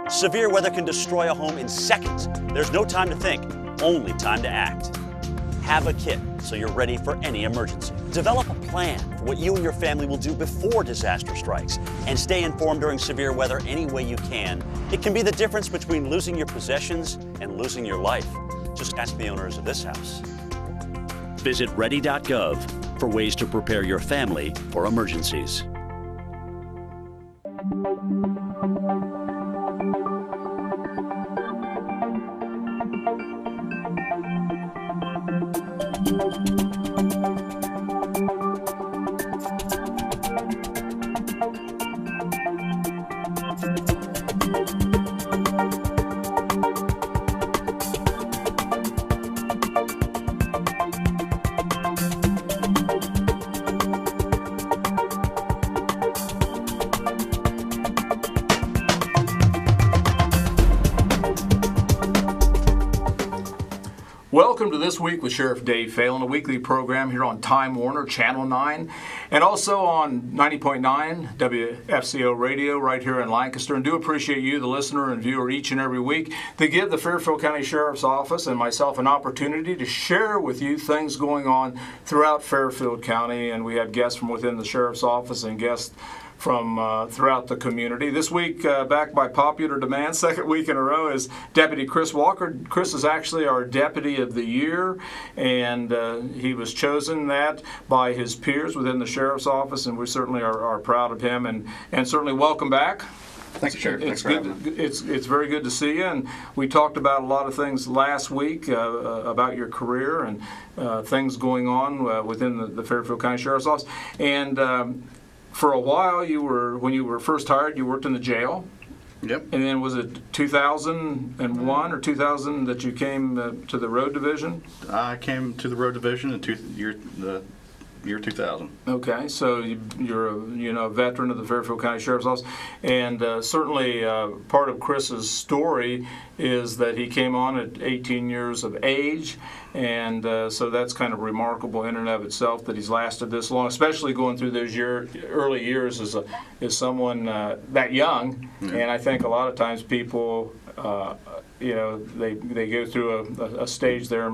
Severe weather can destroy a home in seconds. There's no time to think, only time to act. Have a kit so you're ready for any emergency. Develop a plan for what you and your family will do before disaster strikes, and stay informed during severe weather any way you can. It can be the difference between losing your possessions and losing your life. Just ask the owners of this house. Visit ready.gov for ways to prepare your family for emergencies. Welcome to This Week with Sheriff Dave Phalen, a weekly program here on Time Warner, Channel 9, and also on 90.9 WFCO Radio right here in Lancaster. And do appreciate you, the listener and viewer, each and every week to give the Fairfield County Sheriff's Office and myself an opportunity to share with you things going on throughout Fairfield County. And we have guests from within the Sheriff's Office and guests from throughout the community. This week, back by popular demand, second week in a row, is Deputy Chris Walker. Chris is actually our Deputy of the Year, and he was chosen that by his peers within the Sheriff's Office, and we certainly are proud of him, and certainly welcome back. Thanks, Sheriff. Thanks for having me. It's very good to see you, and we talked about a lot of things last week about your career and things going on within the Fairfield County Sheriff's Office, and for a while, when you were first hired, you worked in the jail. Yep. And then was it 2001 or 2000 that you came to the road division? I came to the road division in the year 2000. Okay, so you're a veteran of the Fairfield County Sheriff's Office, and certainly part of Chris's story is that he came on at 18 years of age, and so that's kind of remarkable in and of itself that he's lasted this long, especially going through those early years as someone that young. Mm-hmm. And I think a lot of times people they go through a stage there,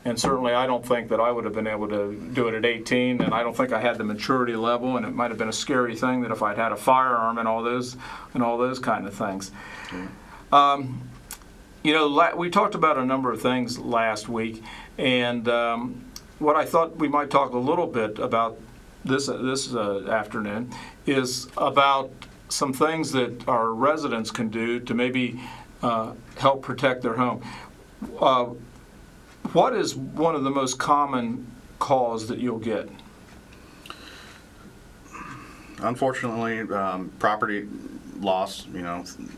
and certainly I don't think that I would have been able to do it at 18, and I don't think I had the maturity level, and it might have been a scary thing that if I'd had a firearm and all those kind of things. Mm-hmm. We talked about a number of things last week, and what I thought we might talk a little bit about this afternoon is about some things that our residents can do to maybe help protect their home. What is one of the most common calls that you'll get? Unfortunately, property loss,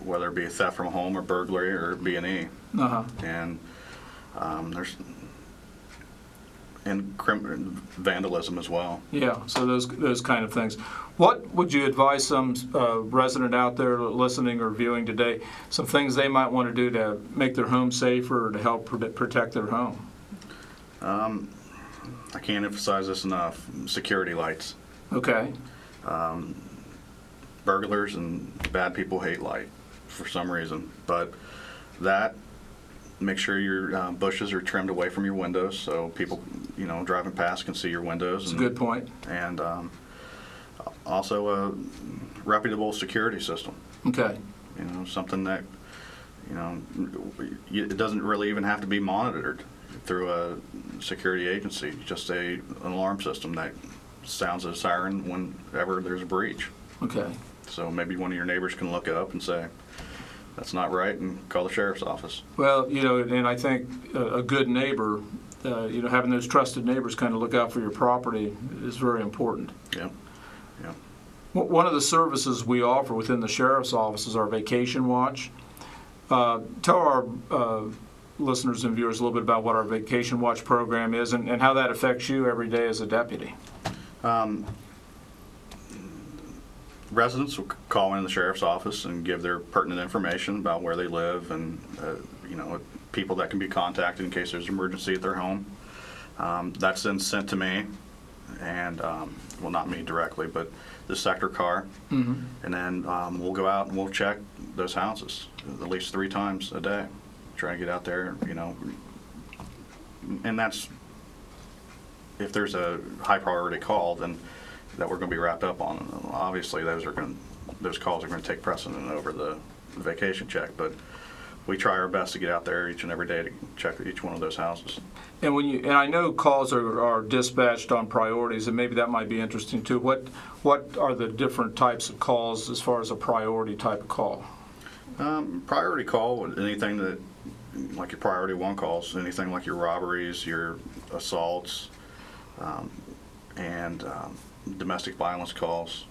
whether it be a theft from a home or burglary or B&E. Uh-huh. And vandalism as well. Yeah, so those kind of things. What would you advise some resident out there listening or viewing today, some things they might want to do to make their home safer or to help protect their home? I can't emphasize this enough. Security lights. Okay. Burglars and bad people hate light for some reason, but make sure your bushes are trimmed away from your windows so people, driving past can see your windows. That's a good point. And also a reputable security system. Okay. Something that, it doesn't really even have to be monitored through a security agency, just an alarm system that sounds a siren whenever there's a breach. Okay. So maybe one of your neighbors can look up and say, that's not right, and call the sheriff's office. Well, and I think a good neighbor, having those trusted neighbors kind of look out for your property is very important. Yeah. Yeah. One of the services we offer within the sheriff's office is our Vacation Watch. Tell our listeners and viewers a little bit about what our Vacation Watch program is and how that affects you every day as a deputy. Residents will call in the sheriff's office and give their pertinent information about where they live and people that can be contacted in case there's an emergency at their home. That's then sent to me, and well, not me directly, but the sector car, and then we'll go out and we'll check those houses at least 3 times a day, trying to get out there, and that's if there's a high priority call then that we're going to be wrapped up on. Obviously, those calls are going to take precedent over the vacation check, but we try our best to get out there each and every day to check each one of those houses. And I know calls are dispatched on priorities, and maybe that might be interesting too. What are the different types of calls as far as a priority type of call? Priority call, anything that, like your priority 1 calls, anything like your robberies, your assaults, and domestic violence calls.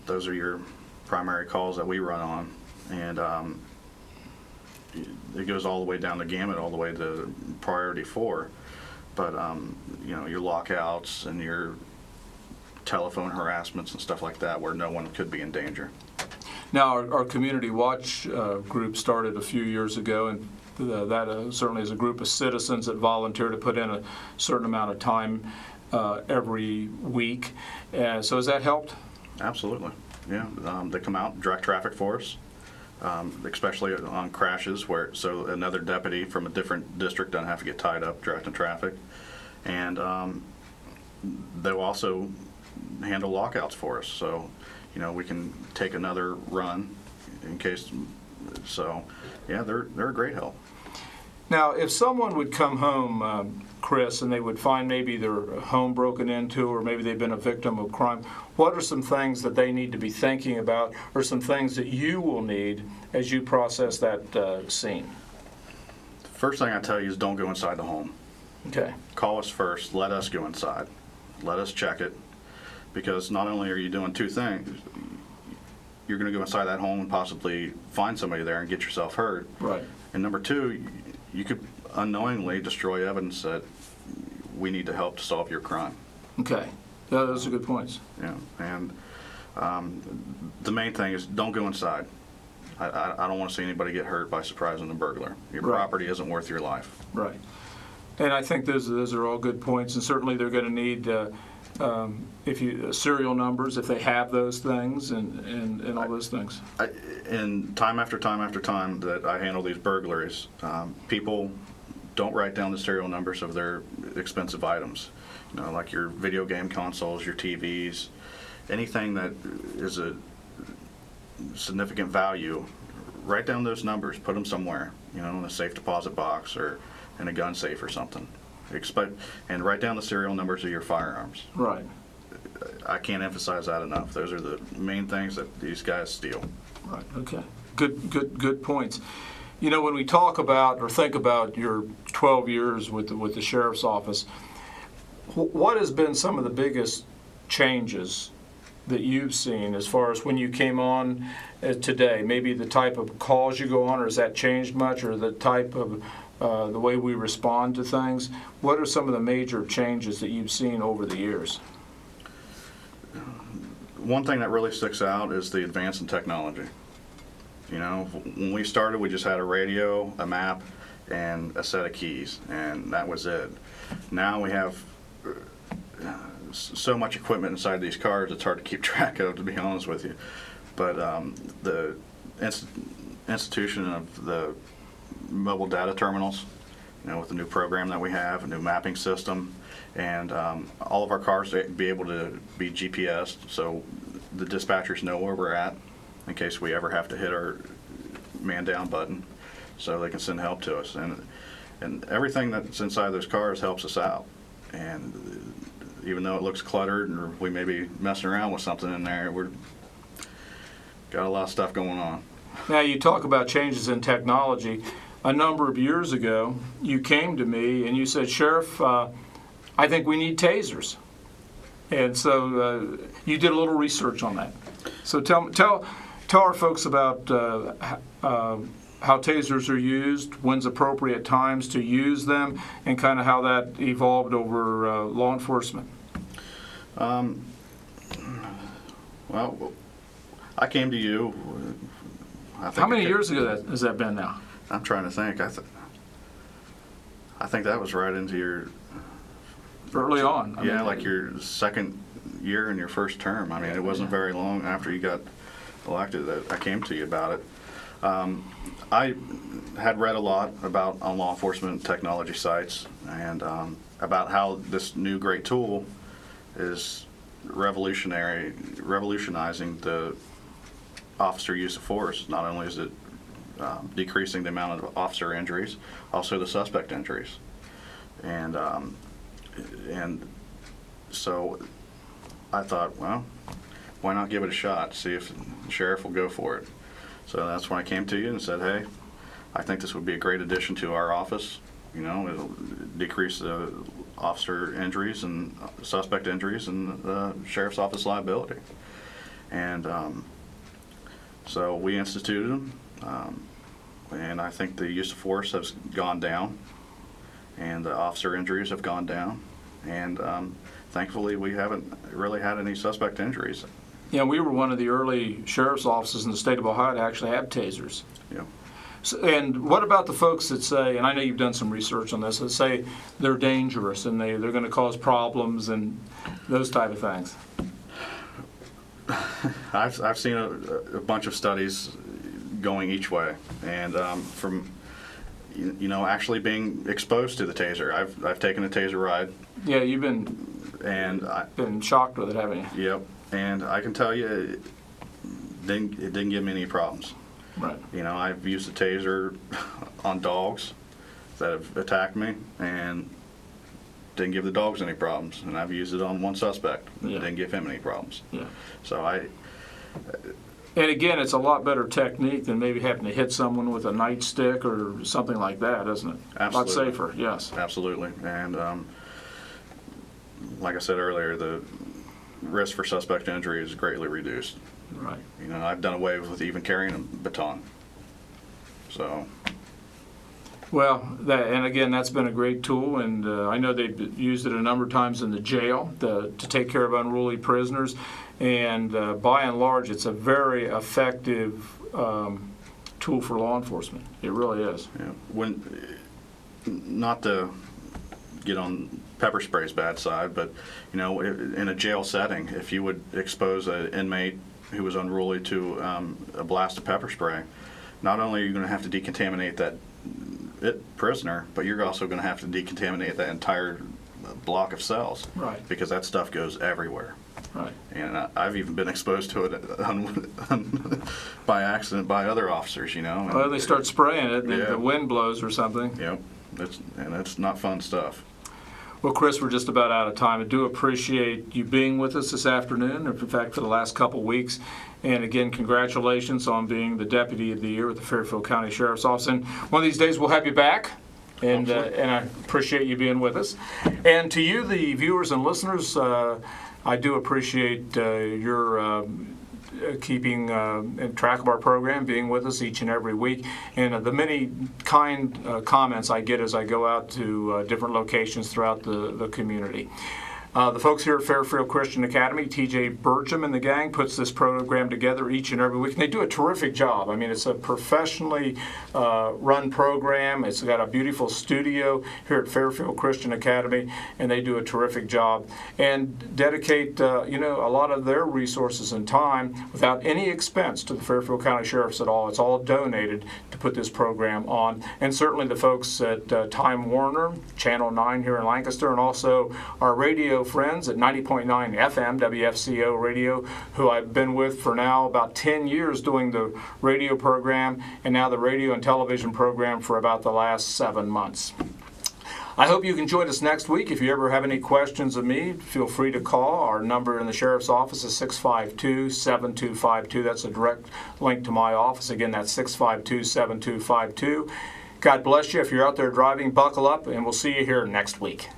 Those are your primary calls that we run on, and it goes all the way down the gamut, all the way to priority 4. But your lockouts and your telephone harassments and stuff like that, where no one could be in danger. Now, our Community Watch group started a few years ago, and that certainly is a group of citizens that volunteer to put in a certain amount of time every week. So has that helped? Absolutely, yeah. They come out, direct traffic for us, especially on crashes, so another deputy from a different district doesn't have to get tied up directing traffic. And they'll also handle lockouts for us, so we can take another run in case. So yeah, they're a great help. Now, if someone would come home, Chris, and they would find maybe their home broken into, or maybe they've been a victim of crime, what are some things that they need to be thinking about, or some things that you will need as you process that scene? First thing I tell you is don't go inside the home. Okay. Call us first. Let us go inside. Let us check it, because not only are you doing 2 things, you're going to go inside that home and possibly find somebody there and get yourself hurt. Right. And number 2, you could unknowingly destroy evidence that we need to help to solve your crime. Okay. Yeah, those are good points. Yeah, and the main thing is don't go inside. I don't want to see anybody get hurt by surprising a burglar. Your property isn't worth your life. Right. And I think those are all good points, and certainly they're going to need serial numbers if they have those things, and all those things. And time after time after time that I handle these burglaries, people don't write down the serial numbers of their expensive items. Like your video game consoles, your TVs, anything that is a significant value. Write down those numbers, put them somewhere, in a safe deposit box or in a gun safe or something. And write down the serial numbers of your firearms. Right. I can't emphasize that enough. Those are the main things that these guys steal. Right. Okay. Good points. When we talk about or think about your 12 years with the sheriff's office, what has been some of the biggest changes that you've seen as far as when you came on today? Maybe the type of calls you go on, or has that changed much, or the type of the way we respond to things? What are some of the major changes that you've seen over the years? One thing that really sticks out is the advance in technology. When we started, we just had a radio, a map, and a set of keys, and that was it. Now we have so much equipment inside these cars, it's hard to keep track of, to be honest with you. But the institution of the mobile data terminals, with the new program that we have, a new mapping system, and all of our cars be able to be GPSed, so the dispatchers know where we're at in case we ever have to hit our man down button, so they can send help to us. And everything that's inside those cars helps us out. And even though it looks cluttered, or we may be messing around with something in there, we're got a lot of stuff going on. Now, you talk about changes in technology. A number of years ago, you came to me and you said, "Sheriff, I think we need tasers." And so you did a little research on that. So tell our folks about how tasers are used, when's appropriate times to use them, and kind of how that evolved over law enforcement. Well, I came to you. How many years ago has that been now? I'm trying to think. I think that was right into your... Early on. Like your second year in your first term. I mean, it wasn't very long after you got elected that I came to you about it. I had read a lot about on law enforcement technology sites and about how this new great tool is revolutionizing the officer use of force. Not only is it decreasing the amount of officer injuries, also the suspect injuries, and so I thought, well, why not give it a shot, see if the sheriff will go for it. So that's when I came to you and said, hey, I think this would be a great addition to our office. You know, it'll decrease the officer injuries and suspect injuries and the sheriff's office liability. And so we instituted them, and I think the use of force has gone down, and the officer injuries have gone down, and thankfully we haven't really had any suspect injuries. Yeah, we were one of the early sheriff's offices in the state of Ohio to actually have tasers. Yeah. So, and what about the folks that say, and I know you've done some research on this, that say they're dangerous and they're going to cause problems and those type of things? I've seen a bunch of studies going each way, and from actually being exposed to the taser. I've taken a taser ride. Yeah, you've been shocked with it, haven't you? Yep, and I can tell you, it didn't give me any problems. Right. I've used the taser on dogs that have attacked me, and didn't give the dogs any problems. And I've used it on one suspect, and didn't give him any problems. Yeah. So And again, it's a lot better technique than maybe having to hit someone with a nightstick or something like that, isn't it? Absolutely. A lot safer, yes. Absolutely. And like I said earlier, the risk for suspect injury is greatly reduced. Right. I've done away with even carrying a baton. So. Well, and again, that's been a great tool, and I know they've used it a number of times in the jail to take care of unruly prisoners. And by and large, it's a very effective tool for law enforcement. It really is. Yeah. Not to get on pepper spray's bad side, but in a jail setting, if you would expose an inmate who was unruly to a blast of pepper spray, not only are you going to have to decontaminate that prisoner, but you're also going to have to decontaminate that entire block of cells. Right. Because that stuff goes everywhere. Right. And I've even been exposed to it by accident by other officers, Well, they start spraying it, the wind blows or something. Yep. It's not fun stuff. Well, Chris, we're just about out of time. I do appreciate you being with us this afternoon, in fact, for the last couple of weeks. And again, congratulations on being the Deputy of the Year with the Fairfield County Sheriff's Office. And one of these days we'll have you back. And I appreciate you being with us. And to you, the viewers and listeners, I do appreciate your keeping track of our program, being with us each and every week, and the many kind comments I get as I go out to different locations throughout the community. The folks here at Fairfield Christian Academy, T.J. Burcham and the gang, puts this program together each and every week, and they do a terrific job. I mean, it's a professionally run program. It's got a beautiful studio here at Fairfield Christian Academy, and they do a terrific job and dedicate, a lot of their resources and time without any expense to the Fairfield County Sheriffs at all. It's all donated to put this program on, and certainly the folks at Time Warner, Channel 9 here in Lancaster, and also our radio friends at 90.9 FM, WFCO Radio, who I've been with for now about 10 years doing the radio program, and now the radio and television program for about the last 7 months. I hope you can join us next week. If you ever have any questions of me, feel free to call. Our number in the Sheriff's Office is 652-7252. That's a direct link to my office. Again, that's 652-7252. God bless you. If you're out there driving, buckle up, and we'll see you here next week.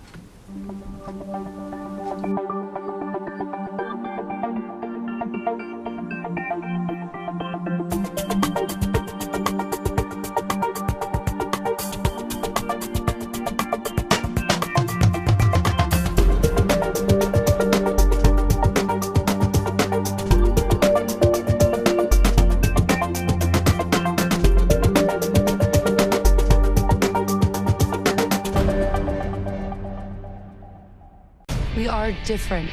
We are different.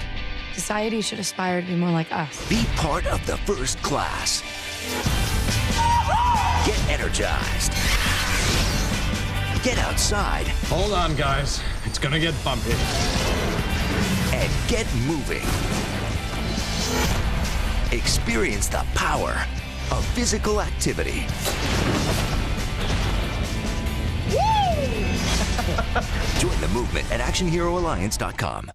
Society should aspire to be more like us. Be part of the first class. Get energized. Get outside. Hold on, guys. It's gonna get bumpy. And get moving. Experience the power of physical activity. Join the movement at ActionHeroAlliance.com.